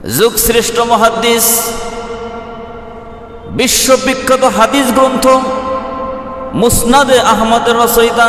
যুগশ্রেষ্ঠ মুহাদ্দিস, বিশ্ববিখ্যাত হাদিস গ্রন্থ মুসনাদে আহমদের রচয়িতা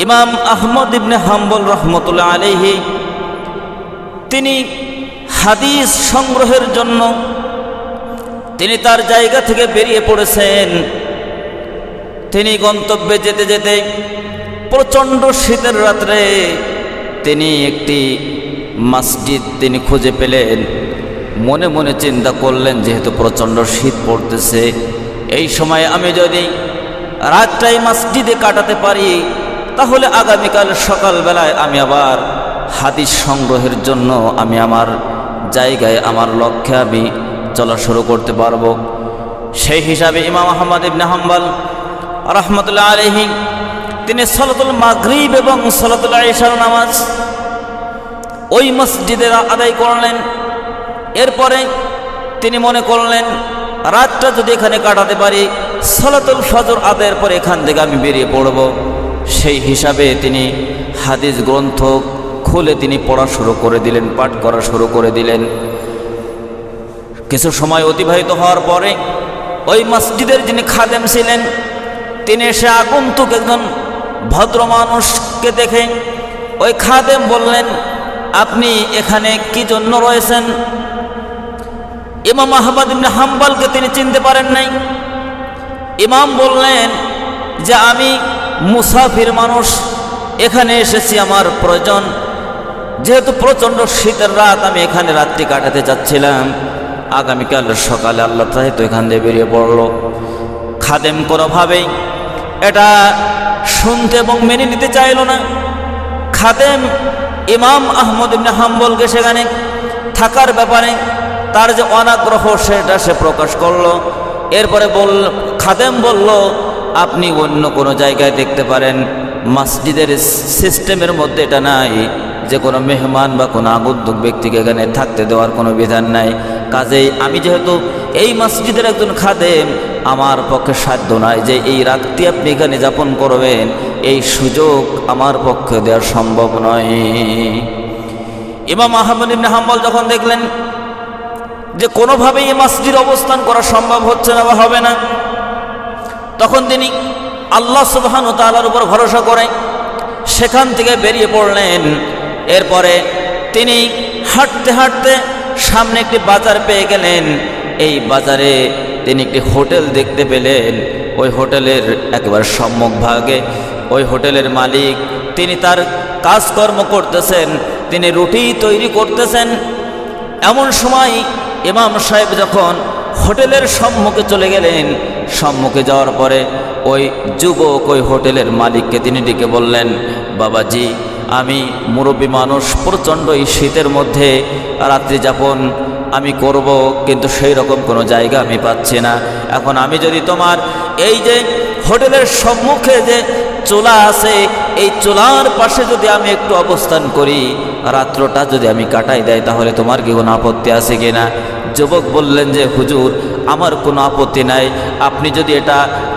ইমাম আহমদ ইবনে হাম্বল রহমতুল্লাহ আলাইহি, তিনি হাদিস সংগ্রহের জন্য তিনি তার জায়গা থেকে বেরিয়ে পড়েছেন। তিনি গন্তব্যে যেতে যেতে প্রচণ্ড শীতের রাত্রে তিনি একটি মসজিদ তিনি খুঁজে পেলেন। মনে মনে চিন্তা করলেন, যেহেতু প্রচণ্ড শীত পড়তেছে, এই সময় আমি যদি রাতটাই মসজিদে কাটাতে পারি তাহলে আগামীকাল সকালবেলায় আমি আবার হাদিস সংগ্রহের জন্য আমি আমার জায়গায় আমার লক্ষ্যে আমি চলা শুরু করতে পারবো। সেই হিসাবে ইমাম আহমদ ইবনে হাম্বল রহমতুল্লাহ আলাইহি তিনি সালাতুল মাগরিব এবং সালাতুল ইশার নামাজ ওই মসজিদে আদায় করলেন। এরপরে তিনি মনে করলেন, রাতটা যদি এখানে কাটাতে পারি, সালাতুল ফজর আদায়ের পরে এখান থেকে আমি বেরিয়ে পড়ব। সেই হিসাবে তিনি হাদিস গ্রন্থ খুলে তিনি পড়া শুরু করে দিলেন, পাঠ করা শুরু করে দিলেন। কিছু সময় অতিবাহিত হওয়ার পরে ওই মসজিদের যিনি খাদেম ছিলেন, তিনি এসে আগন্তুক একজন ভদ্র মানুষকে দেখে ওই খাদেম বললেন, আপনি এখানে কি জন্য রয়েছেন? ইমাম আহমদ ইবনে হাম্বলকে তিনি চিনতে পারেন নাই। ইমাম বললেন যে আমি মুসাফির মানুষ, এখানে এসেছি আমার প্রয়োজন, যেহেতু প্রচণ্ড শীতের রাত আমি এখানে রাত্রি কাটাতে চাচ্ছিলাম, আগামীকাল সকালে আল্লাহ তাআলা তো এখান দিয়ে বেরিয়ে পড়লো। খাদেম কোনোভাবেই এটা শুনতে এবং মেনে নিতে চাইল না। খাদেম ইমাম আহমদ ইবনে হাম্বলকে সেখানে থাকার ব্যাপারে তার যে অনাগ্রহ সেটা সে প্রকাশ করলো। এরপরে খাদেম বলল, আপনি অন্য কোনো জায়গায় দেখতে পারেন, মসজিদের সিস্টেমের মধ্যে এটা নাই যে কোনো মেহমান বা কোনো আগন্তুক ব্যক্তিকে এখানে থাকতে দেওয়ার কোনো বিধান নাই। কাজেই আমি যেহেতু এই মসজিদের একজন খাদেম, আমার পক্ষে সাধ্য নাই যে এই রাতটি আপনি এখানে যাপন করবেন, এই সুযোগ আমার পক্ষে দেওয়া সম্ভব নয়। ইমাম আহমদ ইবনে হাম্বল যখন দেখলেন যে কোনোভাবেই এই মসজিদ অবস্থান করা সম্ভব হচ্ছে না বা হবে না, তখন তিনি আল্লাহ সুবহানাহু ওয়া তাআলার উপর ভরসা করে সেখান থেকে বেরিয়ে পড়লেন। এরপরে তিনি হাঁটতে হাঁটতে সামনে একটি বাজার পেয়ে গেলেন। এই বাজারে তিনি একটি হোটেল দেখতে পেলেন। ওই হোটেলের একেবারে সম্মুখভাগে ওই হোটেলের মালিক, তিনি তার কাজকর্ম করতেছেন, তিনি রুটি তৈরি করতেছেন। এমন সময় ইমাম সাহেব যখন হোটেলের সম্মুখে চলে গেলেন, সম্মুখে যাওয়ার পরে ওই যুবক ওই হোটেলের মালিককে তিনি ডেকে বললেন, বাবাজি, আমি মুরব্বী মানুষ, প্রচণ্ড এই শীতের মধ্যে রাত্রি যাপন আমি করব, কিন্তু সেই রকম কোনো জায়গা আমি পাচ্ছি না। এখন আমি যদি তোমার এই যে হোটেলের সম্মুখে যে চুলা আছে, এই চুলার পাশে যদি আমি একটু অবস্থান করি, রাত্রটা যদি আমি কাটাই দেয়, তাহলে তোমার কি কোনো আপত্তি আছে কি না? যুবক বললেন যে হুজুর, আমার কোনো আপত্তি নাই, আপনি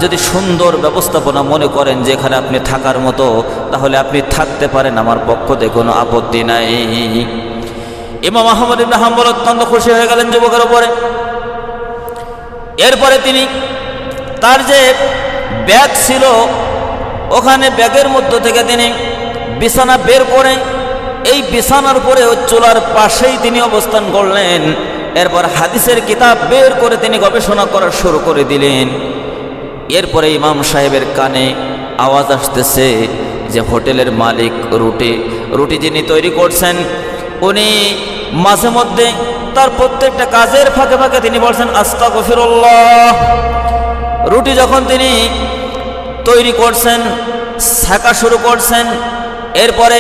যদি সুন্দর ব্যবস্থাপনা মনে করেন যে এখানে আপনি থাকার মতো, তাহলে আপনি থাকতে পারেন, আমার পক্ষ থেকে কোনো আপত্তি নাই। ইমাম আহমদ ইবনে হাম্বল অত্যন্ত খুশি হয়ে গেলেন যুবকের উপরে। এরপরে তিনি তার যে ব্যাগ ছিল, ওখানে ব্যাগের মধ্য থেকে তিনি বিছানা বের করে এই বিছানার উপরে ওই চুলার পাশেই তিনি অবস্থান করলেন। এরপর হাদিসের কিতাব বের করে তিনি গবেষণা করা শুরু করে দিলেন। এরপরে ইমাম সাহেবের কানে আওয়াজ আসতেছে যে হোটেলের মালিক রুটি যিনি তৈরি করছেন, উনি মাঝে মধ্যে তার প্রত্যেকটা কাজের ফাঁকে ফাঁকে তিনি বলছেন আস্তাগফিরুল্লাহ। রুটি যখন তিনি তৈরি করছেন, ছাকা শুরু করছেন, এরপরে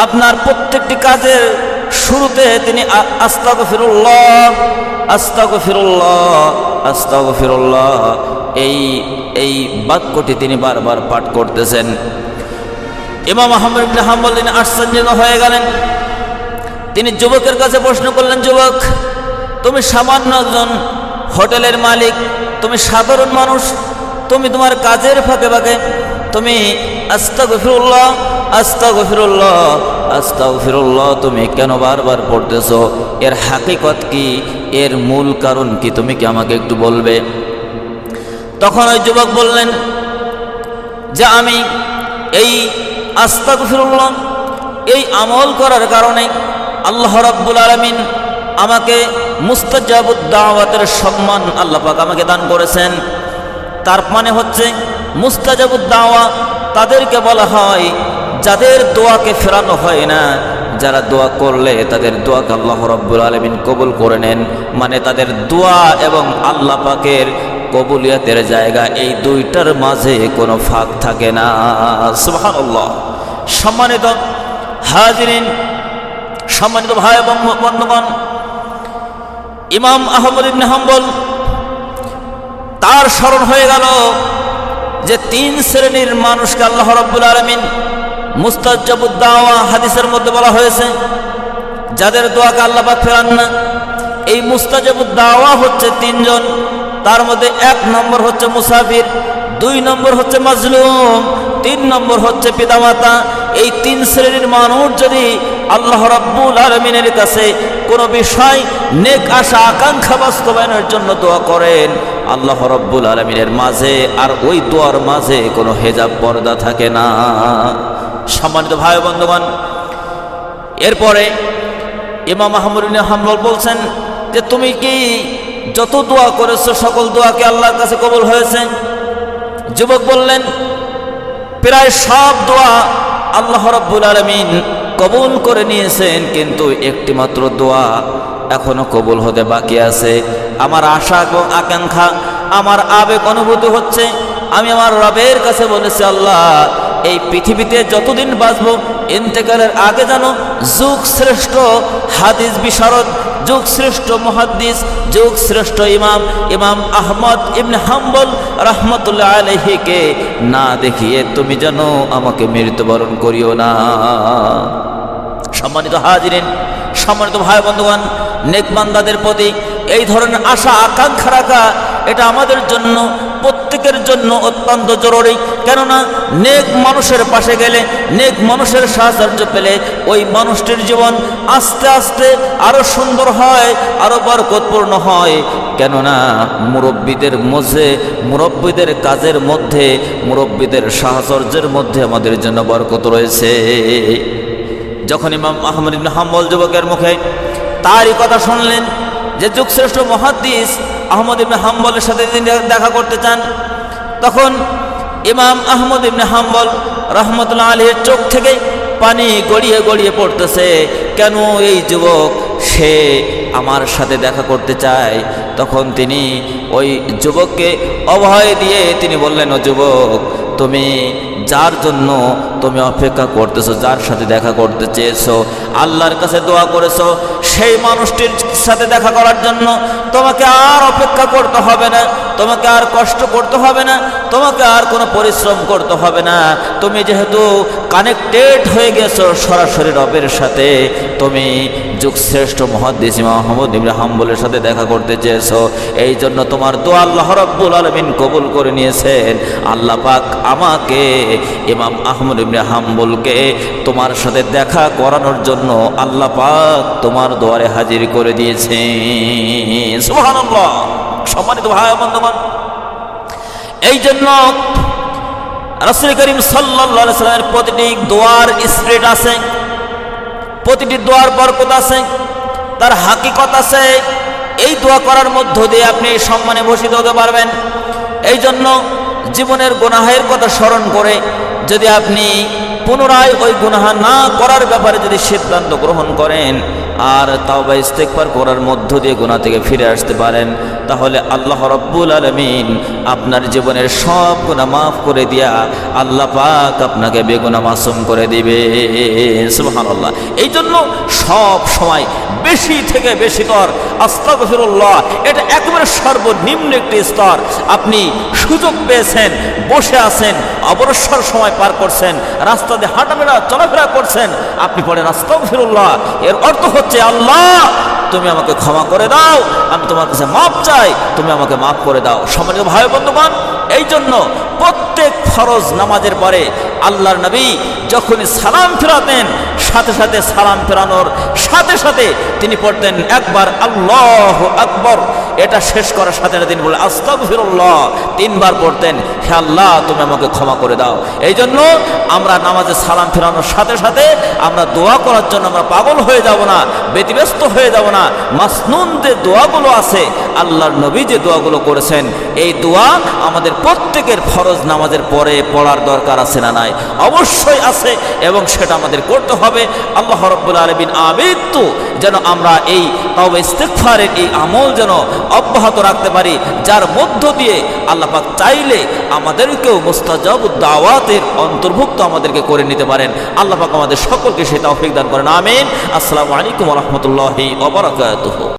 আপনার প্রত্যেকটি কাজের শুরুতে তিনি আস্তাগফিরুল্লাহ আস্তাগফিরুল্লাহ আস্তাগফিরুল্লাহ এই বাক্যটি তিনি বারবার পাঠ করতেছেন। ইমাম আহমদ ইবনে হাম্বল তিনি আশ্চর্য হয়ে গেলেন। তিনি যুবকের কাছে প্রশ্ন করলেন, যুবক, তুমি সামান্য একজন হোটেলের মালিক, তুমি সাধারণ মানুষ, তুমি তোমার কাজের ফাঁকে ফাঁকে তুমি আস্তাগফিরুল্লাহ আস্তাগফিরুল্লাহ আস্তাগফিরুল্লাহ তুমি কেন বারবার পড়তেছো? এর হাকিকত কি, এর মূল কারণ কি, তুমি কি আমাকে একটু বলবে? তখন ওই যুবক বললেন যে আমি এই আস্তাগফিরুল্লাহ এই আমল করার কারণে আল্লাহ রাব্বুল আলামিন আমাকে মুস্তাজাবুদ দাওয়াতের সম্মান আল্লাহ পাক আমাকে দান করেছেন। তার মানে হচ্ছে মুস্তাজাবুদ দাওয়া তাদেরকে বলা হয় যাদের দোয়াকে ফেরানো হয় না, যারা দোয়া করলে তাদের দোয়াকে আল্লাহ রাব্বুল আলামিন কবুল করে নেন। মানে তাদের দোয়া এবং আল্লাহ পাকের কবুলিয়তের জায়গা এই দুইটার মাঝে কোনো ফাঁক থাকে না। সুবহানাল্লাহ। সম্মানিত হাজিরিন, সম্মানিত ভাই এবং বন্ধুগণ, ইমাম আহমদ ইবনে হাম্বল তার স্মরণ হয়ে গেল যে তিন শ্রেণীর মানুষকে আল্লাহ রাব্বুল আলামিন মুস্তাজাবুদ দাওয়া হাদিসের মধ্যে বলা হয়েছে, যাদের দোয়াকে আল্লাহ পাক ফেরান না। এই মুস্তাজাবুদ দাওয়া হচ্ছে তিনজন। তার মধ্যে এক নম্বর হচ্ছে মুসাফির, দুই নম্বর হচ্ছে মাজলুম, তিন নম্বর হচ্ছে পিতামাতা। এই তিন শ্রেণীর মানুষ যদি আল্লাহ রাব্বুল আলামিনের কাছে কোনো বিষয় নেক আশা আকাঙ্ক্ষা বাস্তবায়নের জন্য দোয়া করেন, আল্লাহ রাব্বুল আলামিনের মাঝে আর ওই দোয়ার মাঝে কোনো হেজাব পর্দা থাকে না। সম্মানিত ভাই বন্ধুগণ, এরপরে ইমাম আহমদ ইবনে হাম্বল বলছেন যে তুমি কি যত দোয়া করেছো সকল দোয়াকে আল্লাহর কাছে কবুল হয়েছে? যুবক বললেন প্রায় সব দোয়া আল্লাহ রাব্বুল আলামিন কবুল করে নিয়েছেন, কিন্তু একটি মাত্র দোয়া এখনো কবুল হতে বাকি আছে। আমার আশা এবং আকাঙ্ক্ষা, আমার আবেগ অনুভূতি হচ্ছে আমি আমার রবের কাছে বলেছি, আল্লাহ এই পৃথিবীতে যতদিন বাঁচবো ইন্তেকালের আগে যেন যুগ শ্রেষ্ঠ হাদিস বিশারদ, যুগ শ্রেষ্ঠ মুহাদ্দিস, যুগ শ্রেষ্ঠ ইমাম আহমদ ইবনে হাম্বল রাহমাতুল্লাহ আলাইহিকে না দেখিয়ে তুমি যেন আমাকে মৃত্যুবরণ করিও না। সম্মানিত হাজিরিন, সম্মানিত ভাই বন্ধুগণ, নেক বান্দাদের প্রতি এই ধরনের আশা আকাঙ্ক্ষা রাখা এটা আমাদের জন্য প্রত্যেকের জন্য অত্যন্ত জরুরি। কেননা নেক মানুষের পাশে গেলে, নেক মানুষের সাহায্য পেলে ওই মানুষটির জীবন আস্তে আস্তে আরো সুন্দর হয়, আরো বরকতপূর্ণ হয়। কেননা মুরব্বীদের মধ্যে, মুরব্বীদের কাজের মধ্যে, মুরব্বীদের সাহচর্যের মধ্যে আমাদের জন্য বরকত রয়েছে। যখন ইমাম আহমদ ইবনে হাম্বল যুবকের মুখে তারই কথা শুনলেন যে যুগশ্রেষ্ঠ মুহাদ্দিস আহমদ ইবনে হাম্বলের সাথে তিনি দেখা করতে চান, তখন ইমাম আহমদ ইবনে হাম্বল রাহমাতুল্লাহ আলাইহির চোখ থেকে পানি গড়িয়ে গড়িয়ে পড়তেছে। কেন এই যুবক সে আমার সাথে দেখা করতে চায়? তখন তিনি ওই যুবককে অভয় দিয়ে তিনি বললেন, ও যুবক, তুমি যার জন্য তুমি অপেক্ষা করতেছো, যার সাথে দেখা করতে চেয়েছো, আল্লাহর কাছে দোয়া করেছো, সেই মানুষটির সাথে দেখা করার জন্য তোমাকে আর অপেক্ষা করতে হবে না, তোমাকে আর কষ্ট করতে হবে না, তোমাকে আর কোনো পরিশ্রম করতে হবে না। তুমি যেহেতু কানেক্টেড হয়ে গেছো সরাসরি রবের সাথে, তুমি যুগশ্রেষ্ঠ মুহাদ্দিস ইমাম আহমদ ইবনে হাম্বলের সাথে দেখা করতে চেয়েছো, এই জন্য তোমার দোয়া আল্লাহ রাব্বুল আলামিন কবুল করে নিয়েছেন। আল্লাহ পাক আমাকে ইমাম আহমদ ইবনে হাম্বলকে তোমার সাথে দেখা করানোর জন্য আল্লাহ পাক তোমার দুয়ারে হাজির করে দিয়েছেন। সুবহানাল্লাহ। সম্মানিত ভাই বন্ধুগণ, এই জন্য রাসূল করিম সাল্লাল্লাহু আলাইহি ওয়াসাল্লামের প্রতিটি দোয়ার স্পিরিট আছে, প্রতিটি দোয়ার বরকত আছে, তার হাকিকত আছে। এই দোয়া করার মধ্য দিয়ে আপনি সম্মানে ভূষিত হতে পারবেন। এই জন্য জীবনের গুনাহের কথা স্মরণ করে যদি আপনি পুনরায় ওই গুনাহ না করার ব্যাপারে যদি সিদ্ধান্ত গ্রহণ করেন আর তাওবা ইস্তেগফার করার মধ্য দিয়ে গুনাহ থেকে ফিরে আসতে পারেন, তাহলে আল্লাহ রাব্বুল আলামিন আপনার জীবনের সব গুনাহ মাফ করে দিয়া আল্লাহ পাক আপনাকে বেগুনাহ মাসুম করে দিবে। সুবহানাল্লাহ। এই জন্য সব সময় বেশি থেকে বেশি স্তর আস্তাগফিরুল্লাহ, এটা একেবারে সর্বনিম্ন একটি স্তর। আপনি সুযোগ পেয়েছেন, বসে আছেন, অবসর সময় পার করছেন, রাস্তা দিয়ে হাঁটাফেরা চলাফেরা করছেন, আপনি পড়েন আস্তাগফিরুল্লাহ। এর অর্থ হচ্ছে, আল্লাহ তুমি আমাকে ক্ষমা করে দাও, আমি তোমার কাছে মাপ চাই, তুমি আমাকে মাফ করে দাও। সম্মানিত ভাই বন্ধুগণ, এই জন্য প্রত্যেক ফরজ নামাজের পরে আল্লাহর নবী যখনই সালাম ফিরাতেন সাথে সাথে সালাম ফেরানোর সাথে সাথে তিনি পড়তেন একবার আল্লাহু আকবার, এটা শেষ করার সাথে সাথে তিনি বললেন আস্তাগফিরুল্লাহ, 3 বার পড়তেন, হে আল্লাহ তুমি আমাকে ক্ষমা করে দাও। এই জন্য আমরা নামাজে সালাম ফেরানোর সাথে সাথে আমরা দোয়া করার জন্য আমরা পাগল হয়ে যাব না, ব্যতিব্যস্ত হয়ে যাব না। মাসনুন যে দোয়াগুলো আছে, আল্লাহর নবী যে দোয়াগুলো করেছেন, এই দোয়া আমাদের প্রত্যেকের ফরজ নামাজের পরে পড়ার দরকার আছে না নাই? অবশ্যই আছে, এবং সেটা আমাদের করতে হবে। আল্লাহ রাব্বুল আলামিন আমিন তো যেন আমরা এই তাওবা ইস্তিগফারের এই আমল যেন অব্যাহত রাখতে পারি, যার মধ্য দিয়ে আল্লাহ পাক চাইলে আমাদেরকেও মুস্তাজাবুদ দাওয়াতের অন্তর্ভুক্ত আমাদেরকে করে নিতে পারেন। আল্লাহ পাক আমাদের সকলকে সেই তৌফিক দান করেন, আমিন। আসসালামু আলাইকুম ওয়া রাহমাতুল্লাহি ওয়া বারাকাতুহু।